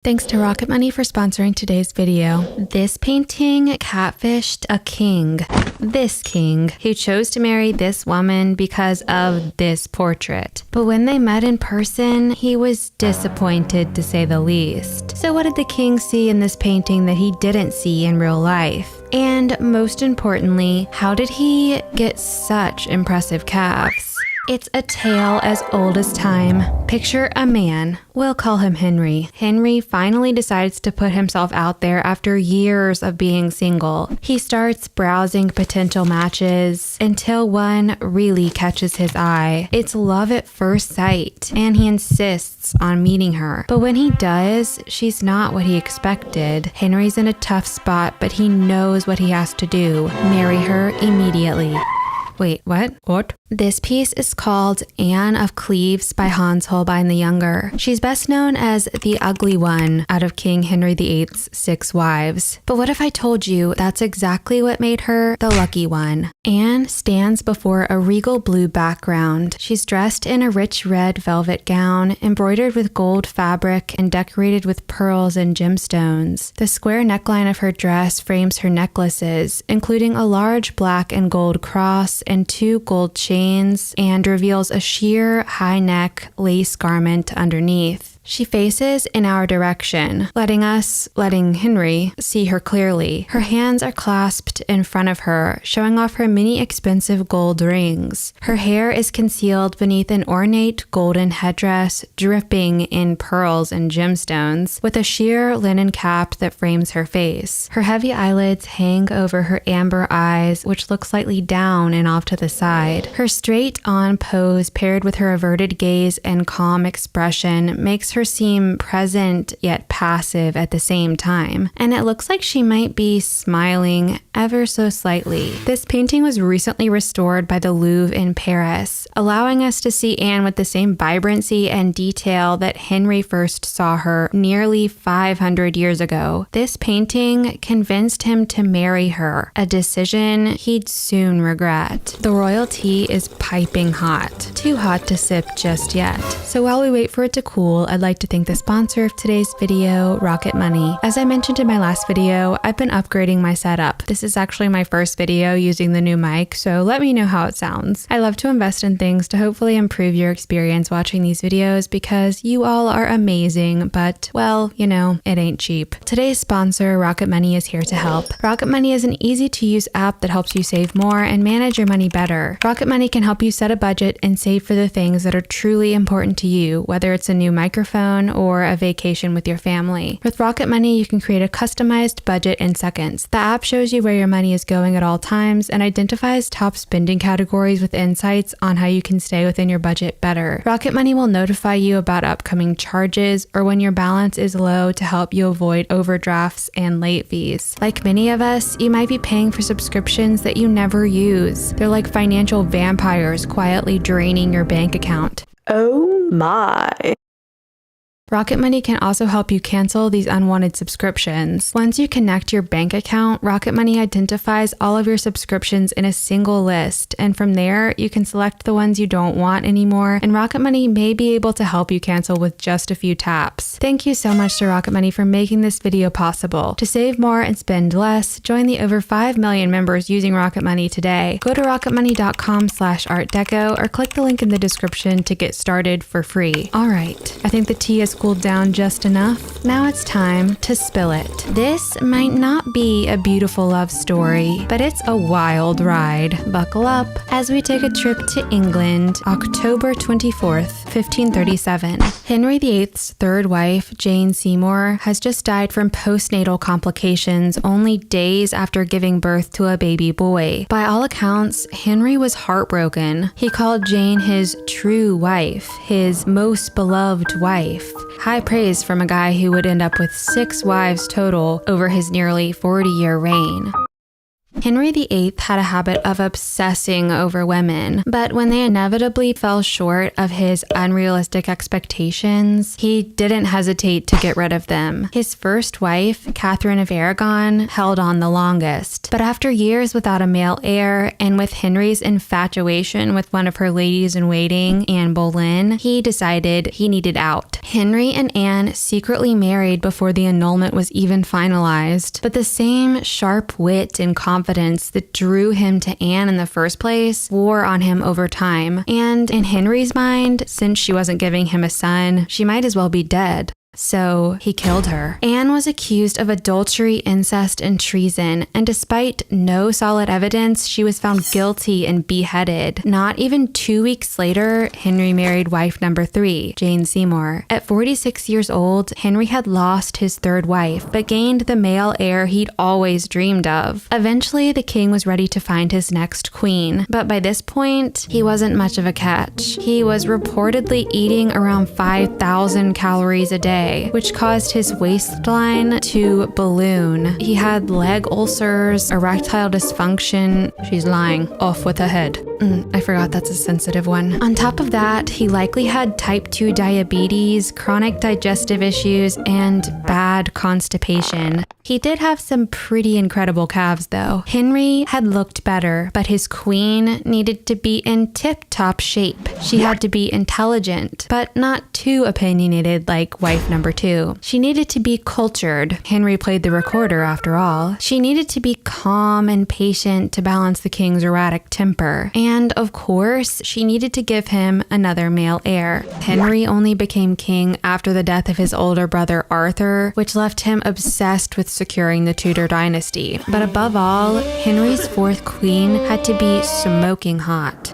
Thanks to Rocket Money for sponsoring today's video. This painting catfished a king. This king, who chose to marry this woman because of this portrait. But when they met in person, he was disappointed to say the least. So what did the king see in this painting that he didn't see in real life? And most importantly, how did he get such impressive calves? It's a tale as old as time. Picture a man. We'll call him Henry. Henry finally decides to put himself out there after years of being single. He starts browsing potential matches until one really catches his eye. It's love at first sight, and he insists on meeting her. But when he does, she's not what he expected. Henry's in a tough spot, but he knows what he has to do. Marry her immediately. Wait, what? What? This piece is called Anne of Cleves by Hans Holbein the Younger. She's best known as the ugly one out of King Henry VIII's 6 wives. But what if I told you that's exactly what made her the lucky one? Anne stands before a regal blue background. She's dressed in a rich red velvet gown, embroidered with gold fabric and decorated with pearls and gemstones. The square neckline of her dress frames her necklaces, including a large black and gold cross and 2 gold chains, and reveals a sheer high neck lace garment underneath. She faces in our direction, letting Henry see her clearly. Her hands are clasped in front of her, showing off her many expensive gold rings. Her hair is concealed beneath an ornate golden headdress, dripping in pearls and gemstones, with a sheer linen cap that frames her face. Her heavy eyelids hang over her amber eyes, which look slightly down and off to the side. Her straight-on pose, paired with her averted gaze and calm expression, makes her seem present yet passive at the same time, and it looks like she might be smiling ever so slightly. This painting was recently restored by the Louvre in Paris, allowing us to see Anne with the same vibrancy and detail that Henry first saw her nearly 500 years ago. This painting convinced him to marry her, a decision he'd soon regret. The royal tea is piping hot, too hot to sip just yet. So while we wait for it to cool, I'd like to thank the sponsor of today's video, Rocket Money. As I mentioned in my last video, I've been upgrading my setup. This is actually my first video using the new mic, so let me know how it sounds. I love to invest in things to hopefully improve your experience watching these videos because you all are amazing, but, well, you know, it ain't cheap. Today's sponsor, Rocket Money, is here to help. Rocket Money is an easy-to-use app that helps you save more and manage your money better. Rocket Money can help you set a budget and save for the things that are truly important to you, whether it's a new microphone or a vacation with your family. With Rocket Money, you can create a customized budget in seconds. The app shows you where your money is going at all times and identifies top spending categories with insights on how you can stay within your budget better. Rocket Money will notify you about upcoming charges or when your balance is low to help you avoid overdrafts and late fees. Like many of us, you might be paying for subscriptions that you never use. They're like financial vampires quietly draining your bank account. Oh my. Rocket Money can also help you cancel these unwanted subscriptions. Once you connect your bank account, Rocket Money identifies all of your subscriptions in a single list, and from there, you can select the ones you don't want anymore, and Rocket Money may be able to help you cancel with just a few taps. Thank you so much to Rocket Money for making this video possible. To save more and spend less, join the over 5 million members using Rocket Money today. Go to rocketmoney.com/artdeco or click the link in the description to get started for free. Alright, I think the tea is cooled down just enough. Now it's time to spill it. This might not be a beautiful love story, but it's a wild ride. Buckle up as we take a trip to England, October 24th, 1537. Henry VIII's third wife, Jane Seymour, has just died from postnatal complications only days after giving birth to a baby boy. By all accounts, Henry was heartbroken. He called Jane his true wife, his most beloved wife. High praise from a guy who would end up with 6 wives total over his nearly 40-year reign. Henry VIII had a habit of obsessing over women, but when they inevitably fell short of his unrealistic expectations, he didn't hesitate to get rid of them. His first wife, Catherine of Aragon, held on the longest, but after years without a male heir and with Henry's infatuation with one of her ladies-in-waiting, Anne Boleyn, he decided he needed out. Henry and Anne secretly married before the annulment was even finalized, but the same sharp wit and confidence that drew him to Anne in the first place wore on him over time. And in Henry's mind, since she wasn't giving him a son, she might as well be dead. So he killed her. Anne was accused of adultery, incest, and treason, and despite no solid evidence, she was found guilty and beheaded. Not even 2 weeks later, Henry married wife number 3, Jane Seymour. At 46 years old, Henry had lost his third wife, but gained the male heir he'd always dreamed of. Eventually, the king was ready to find his next queen, but by this point, he wasn't much of a catch. He was reportedly eating around 5,000 calories a day, which caused his waistline to balloon. He had leg ulcers, erectile dysfunction. She's lying. Off with her head. I forgot that's a sensitive one. On top of that, he likely had type 2 diabetes, chronic digestive issues, and bad constipation. He did have some pretty incredible calves though. Henry had looked better, but his queen needed to be in tip-top shape. She had to be intelligent, but not too opinionated like wife number 2. She needed to be cultured. Henry played the recorder after all. She needed to be calm and patient to balance the king's erratic temper. And of course, she needed to give him another male heir. Henry only became king after the death of his older brother Arthur, which left him obsessed with securing the Tudor dynasty. But above all, Henry's fourth queen had to be smoking hot.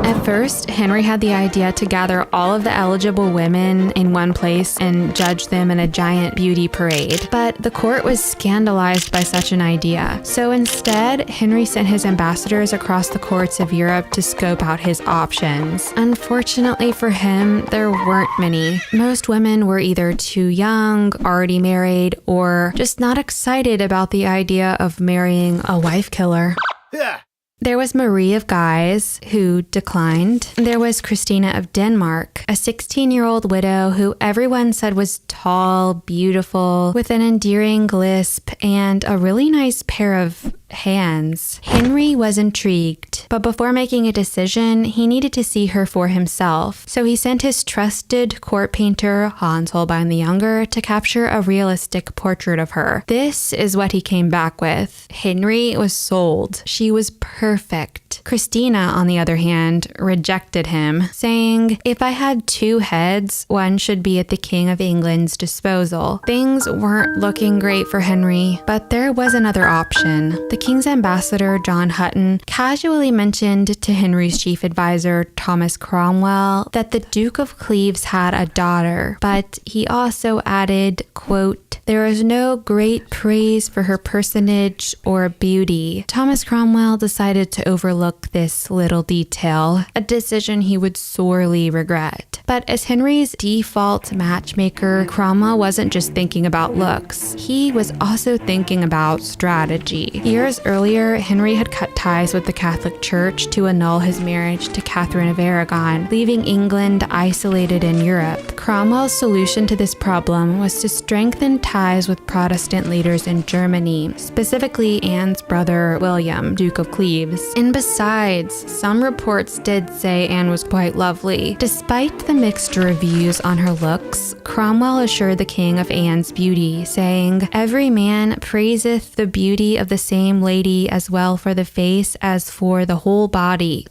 At first, Henry had the idea to gather all of the eligible women in one place and judge them in a giant beauty parade, but the court was scandalized by such an idea. So instead, Henry sent his ambassadors across the courts of Europe to scope out his options. Unfortunately for him, there weren't many. Most women were either too young, already married, or just not excited about the idea of marrying a wife killer. Yeah. There was Marie of Guise, who declined. There was Christina of Denmark, a 16-year-old widow who everyone said was tall, beautiful, with an endearing lisp and a really nice pair of hands. Henry was intrigued, but before making a decision, he needed to see her for himself. So he sent his trusted court painter, Hans Holbein the Younger, to capture a realistic portrait of her. This is what he came back with. Henry was sold. She was perfect. Christina, on the other hand, rejected him, saying, "If I had 2 heads, one should be at the King of England's disposal." Things weren't looking great for Henry, but there was another option. The King's ambassador, John Hutton, casually mentioned to Henry's chief advisor, Thomas Cromwell, that the Duke of Cleves had a daughter, but he also added, quote, "There is no great praise for her personage or beauty." Thomas Cromwell decided to overlook this little detail, a decision he would sorely regret. But as Henry's default matchmaker, Cromwell wasn't just thinking about looks. He was also thinking about strategy. Years earlier, Henry had cut ties with the Catholic Church to annul his marriage to Catherine of Aragon, leaving England isolated in Europe. Cromwell's solution to this problem was to strengthen ties with Protestant leaders in Germany, specifically Anne's brother William, Duke of Cleves. And besides, some reports did say Anne was quite lovely. Despite the mixed reviews on her looks, Cromwell assured the king of Anne's beauty, saying, "Every man praiseth the beauty of the same lady as well for the face as for the whole body."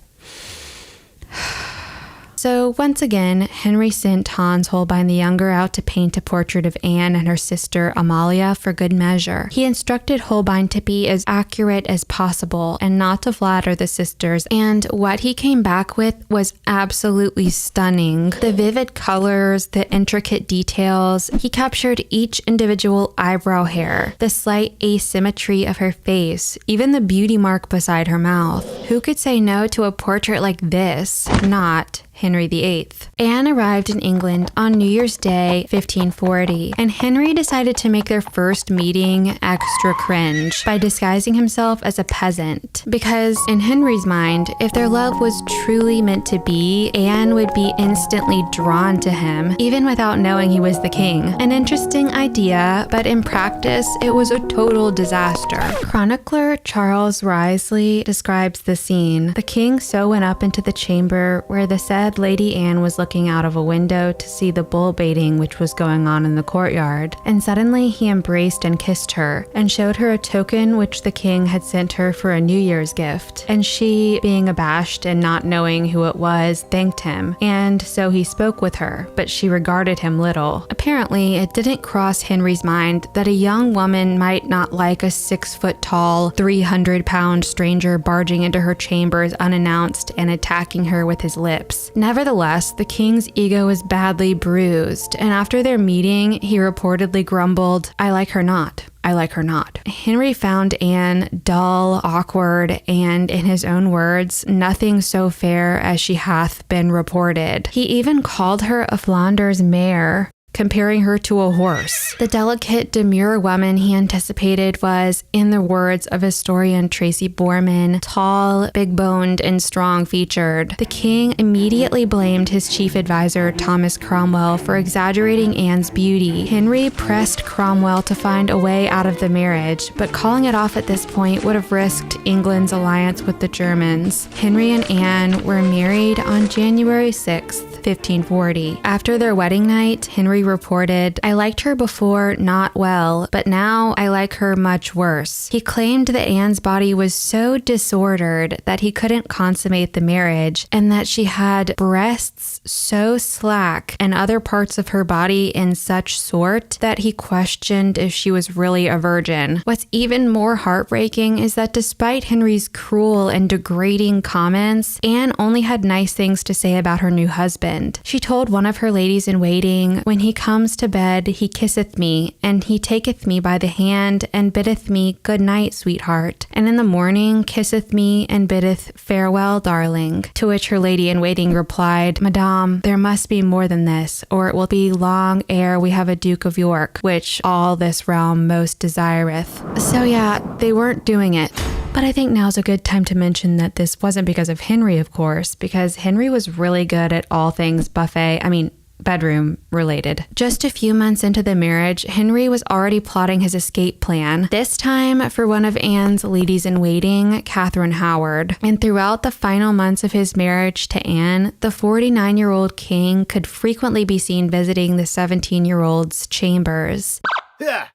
So once again, Henry sent Hans Holbein the Younger out to paint a portrait of Anne and her sister Amalia for good measure. He instructed Holbein to be as accurate as possible and not to flatter the sisters, and what he came back with was absolutely stunning. The vivid colors, the intricate details, he captured each individual eyebrow hair, the slight asymmetry of her face, even the beauty mark beside her mouth. Who could say no to a portrait like this? Not Henry VIII. Anne arrived in England on New Year's Day, 1540, and Henry decided to make their first meeting extra cringe by disguising himself as a peasant. Because in Henry's mind, if their love was truly meant to be, Anne would be instantly drawn to him, even without knowing he was the king. An interesting idea, but in practice, it was a total disaster. Chronicler Charles Wriothesley describes the scene. The king so went up into the chamber where the said Lady Anne was looking out of a window to see the bull baiting which was going on in the courtyard, and suddenly he embraced and kissed her, and showed her a token which the king had sent her for a New Year's gift. And she, being abashed and not knowing who it was, thanked him, and so he spoke with her, but she regarded him little. Apparently, it didn't cross Henry's mind that a young woman might not like a 6-foot-tall, 300-pound stranger barging into her chambers unannounced and attacking her with his lips. Nevertheless, the king's ego was badly bruised, and after their meeting, he reportedly grumbled, "I like her not. I like her not." Henry found Anne dull, awkward, and, in his own words, nothing so fair as she hath been reported. He even called her a Flanders mare, comparing her to a horse. The delicate, demure woman he anticipated was, in the words of historian Tracy Borman, tall, big-boned, and strong-featured. The king immediately blamed his chief advisor, Thomas Cromwell, for exaggerating Anne's beauty. Henry pressed Cromwell to find a way out of the marriage, but calling it off at this point would have risked England's alliance with the Germans. Henry and Anne were married on January 6th, 1540. After their wedding night, Henry reported, "I liked her before not well, but now I like her much worse." He claimed that Anne's body was so disordered that he couldn't consummate the marriage, and that she had breasts so slack and other parts of her body in such sort that he questioned if she was really a virgin. What's even more heartbreaking is that despite Henry's cruel and degrading comments, Anne only had nice things to say about her new husband. She told one of her ladies in waiting, "When he comes to bed, he kisseth me, and he taketh me by the hand, and biddeth me good night, sweetheart, and in the morning kisseth me, and biddeth farewell, darling." To which her lady in waiting replied, "Madame, there must be more than this, or it will be long ere we have a Duke of York, which all this realm most desireth." So yeah, they weren't doing it. But I think now's a good time to mention that this wasn't because of Henry, of course, because Henry was really good at all things bedroom related. Just a few months into the marriage, Henry was already plotting his escape plan, this time for one of Anne's ladies in waiting, Catherine Howard. And throughout the final months of his marriage to Anne, the 49-year-old king could frequently be seen visiting the 17-year-old's chambers. Yeah.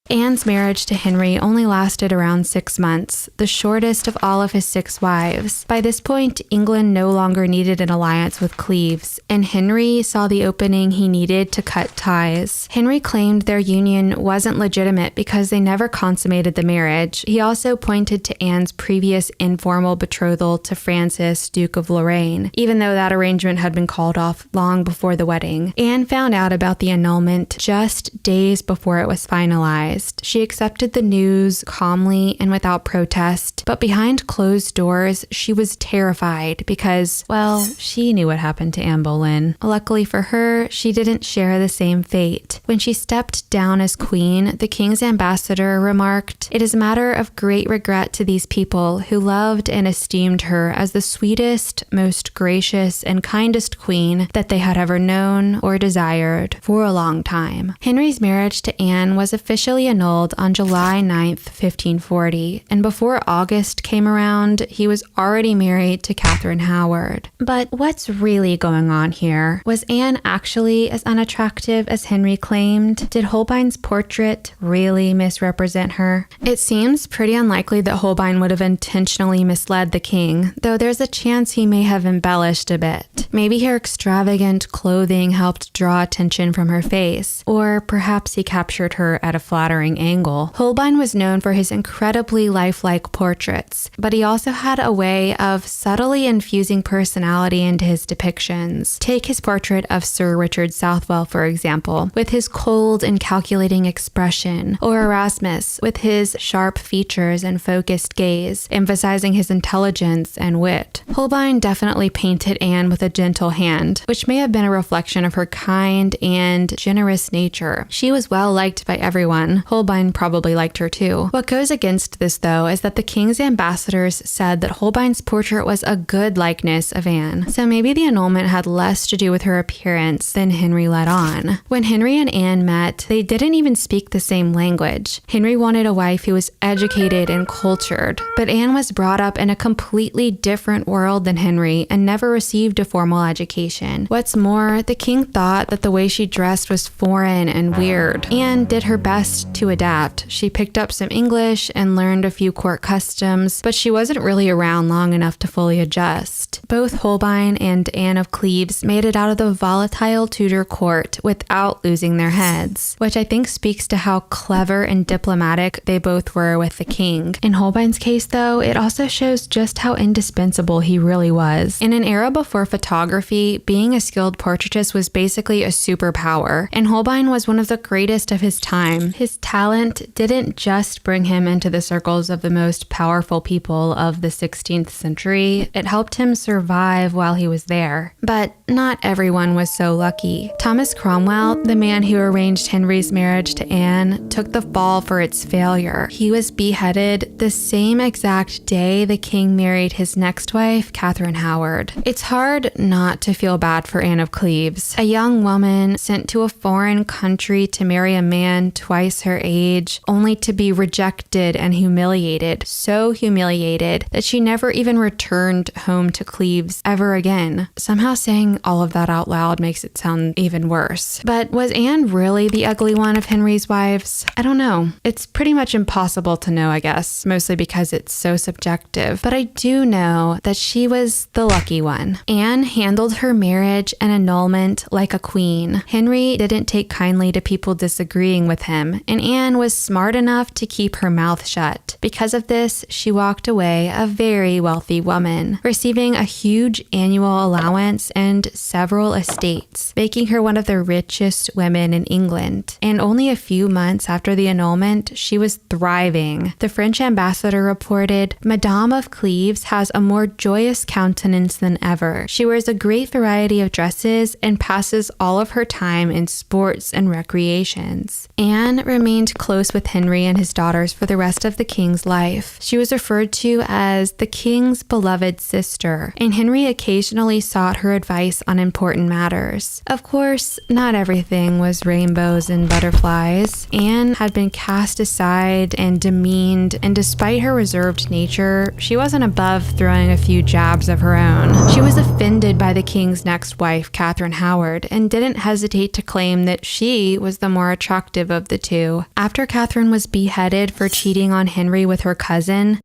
Anne's marriage to Henry only lasted around 6 months, the shortest of all of his 6 wives. By this point, England no longer needed an alliance with Cleves, and Henry saw the opening he needed to cut ties. Henry claimed their union wasn't legitimate because they never consummated the marriage. He also pointed to Anne's previous informal betrothal to Francis, Duke of Lorraine, even though that arrangement had been called off long before the wedding. Anne found out about the annulment just days before it was finalized. She accepted the news calmly and without protest, but behind closed doors, she was terrified because, well, she knew what happened to Anne Boleyn. Luckily for her, she didn't share the same fate. When she stepped down as queen, the king's ambassador remarked, "It is a matter of great regret to these people who loved and esteemed her as the sweetest, most gracious, and kindest queen that they had ever known or desired for a long time." Henry's marriage to Anne was officially annulled on July 9th, 1540, and before August came around, he was already married to Catherine Howard. But what's really going on here? Was Anne actually as unattractive as Henry claimed? Did Holbein's portrait really misrepresent her? It seems pretty unlikely that Holbein would have intentionally misled the king, though there's a chance he may have embellished a bit. Maybe her extravagant clothing helped draw attention from her face, or perhaps he captured her at a flattering flattering angle. Holbein was known for his incredibly lifelike portraits, but he also had a way of subtly infusing personality into his depictions. Take his portrait of Sir Richard Southwell, for example, with his cold and calculating expression, or Erasmus with his sharp features and focused gaze, emphasizing his intelligence and wit. Holbein definitely painted Anne with a gentle hand, which may have been a reflection of her kind and generous nature. She was well liked by everyone. Holbein probably liked her too. What goes against this, though, is that the king's ambassadors said that Holbein's portrait was a good likeness of Anne. So maybe the annulment had less to do with her appearance than Henry let on. When Henry and Anne met, they didn't even speak the same language. Henry wanted a wife who was educated and cultured, but Anne was brought up in a completely different world than Henry and never received a formal education. What's more, the king thought that the way she dressed was foreign and weird. Anne did her best to adapt. She picked up some English and learned a few court customs, but she wasn't really around long enough to fully adjust. Both Holbein and Anne of Cleves made it out of the volatile Tudor court without losing their heads, which I think speaks to how clever and diplomatic they both were with the king. In Holbein's case, though, it also shows just how indispensable he really was. In an era before photography, being a skilled portraitist was basically a superpower, and Holbein was one of the greatest of his time. His talent didn't just bring him into the circles of the most powerful people of the 16th century, it helped him survive while he was there. But not everyone was so lucky. Thomas Cromwell, the man who arranged Henry's marriage to Anne, took the fall for its failure. He was beheaded the same exact day the king married his next wife, Catherine Howard. It's hard not to feel bad for Anne of Cleves, a young woman sent to a foreign country to marry a man twice her age, only to be rejected and humiliated, so humiliated that she never even returned home to Cleves ever again. Somehow saying all of that out loud makes it sound even worse. But was Anne really the ugly one of Henry's wives? I don't know. It's pretty much impossible to know, I guess, mostly because it's so subjective. But I do know that she was the lucky one. Anne handled her marriage and annulment like a queen. Henry didn't take kindly to people disagreeing with him, and Anne was smart enough to keep her mouth shut. Because of this, she walked away a very wealthy woman, receiving a huge annual allowance and several estates, making her one of the richest women in England. And only a few months after the annulment, she was thriving. The French ambassador reported, "Madame of Cleves has a more joyous countenance than ever. She wears a great variety of dresses and passes all of her time in sports and recreations." Anne remained close with Henry and his daughters for the rest of the king's life. She was referred to as the king's beloved sister, and Henry occasionally sought her advice on important matters. Of course, not everything was rainbows and butterflies. Anne had been cast aside and demeaned, and despite her reserved nature, she wasn't above throwing a few jabs of her own. She was offended by the king's next wife, Catherine Howard, and didn't hesitate to claim that she was the more attractive of the two. After Catherine was beheaded for cheating on Henry with her cousin,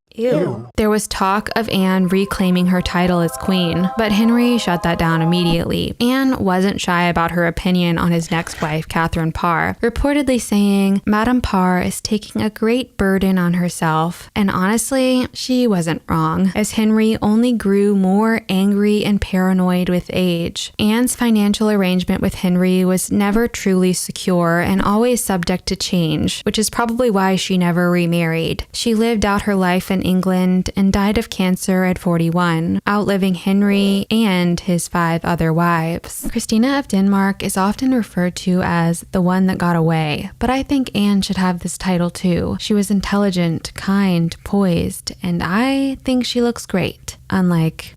there was talk of Anne reclaiming her title as queen, but Henry shut that down immediately. Anne wasn't shy about her opinion on his next wife, Catherine Parr, reportedly saying, "Madame Parr is taking a great burden on herself." And honestly, she wasn't wrong, as Henry only grew more angry and paranoid with age. Anne's financial arrangement with Henry was never truly secure and always subject to change, which is probably why she never remarried. She lived out her life in England and died of cancer at 41, outliving Henry and his 5 other wives. Christina of Denmark is often referred to as the one that got away, but I think Anne should have this title too. She was intelligent, kind, poised, and I think she looks great. Unlike...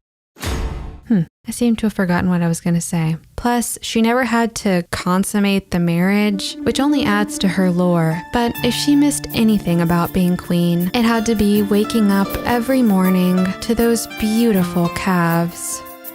I seem to have forgotten what I was going to say. Plus, she never had to consummate the marriage, which only adds to her lore. But if she missed anything about being queen, it had to be waking up every morning to those beautiful calves.